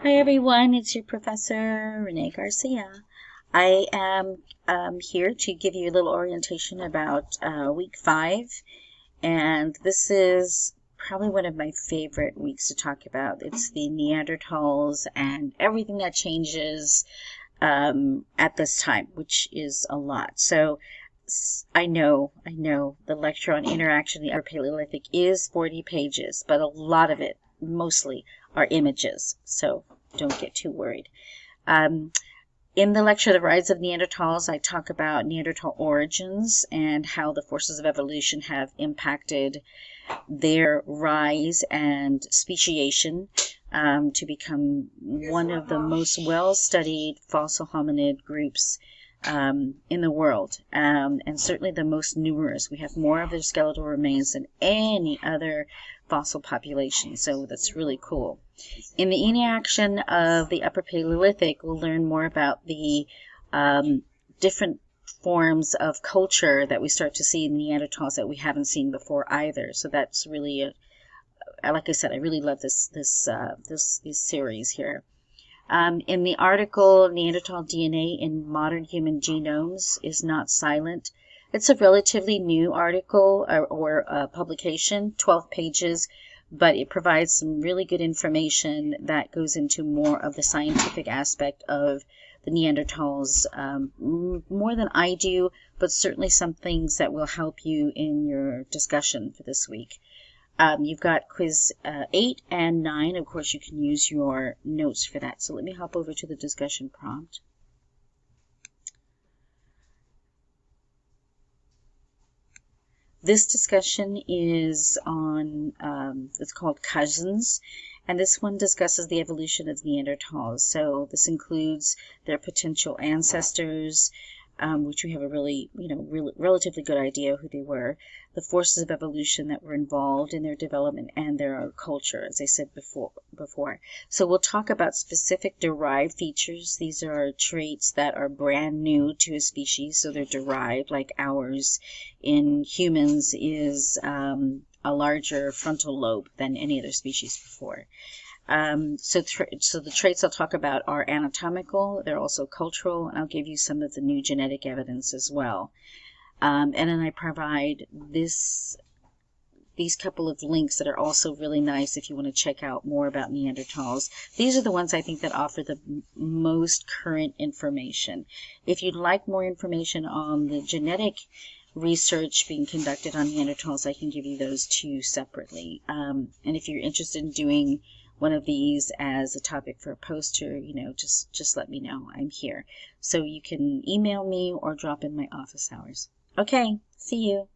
Hi everyone, it's your Professor Renee Garcia. I am here to give you a little orientation about week 5, and this is probably one of my favorite weeks to talk about. It's the Neanderthals and everything that changes at this time, which is a lot. So I know, the lecture on interaction in the Upper Paleolithic is 40 pages, but a lot of it, mostly, are images. So don't get too worried. In the lecture, The Rise of Neanderthals, I talk about Neanderthal origins and how the forces of evolution have impacted their rise and speciation to become one of the most well-studied fossil hominid groups in the world, and certainly the most numerous. We have more of their skeletal remains than any other fossil population, so that's really cool. In the interaction of the Upper Paleolithic, we'll learn more about the different forms of culture that we start to see in Neanderthals that we haven't seen before either. So that's really, like I said, I really love this series here. In the article, Neanderthal DNA in Modern Human Genomes is Not Silent. It's a relatively new article or publication, 12 pages, but it provides some really good information that goes into more of the scientific aspect of the Neanderthals, more than I do, but certainly some things that will help you in your discussion for this week. You've got quiz 8 and 9. Of course, you can use your notes for that. So let me hop over to the discussion prompt. This discussion is on, it's called Cousins, and this one discusses the evolution of Neanderthals. So this includes their potential ancestors, which we have a really, relatively good idea who they were, the forces of evolution that were involved in their development and their culture, as I said before. So we'll talk about specific derived features. These are traits that are brand new to a species, so they're derived, like ours in humans is a larger frontal lobe than any other species before. So the traits I'll talk about are anatomical, they're also cultural, and I'll give you some of the new genetic evidence as well. And then I provide these couple of links that are also really nice if you want to check out more about Neanderthals. These are the ones I think that offer the most current information. If you'd like more information on the genetic research being conducted on Neanderthals, I can give you those two separately. And if you're interested in doing one of these as a topic for a poster, just let me know. I'm here. So you can email me or drop in my office hours. Okay, see you.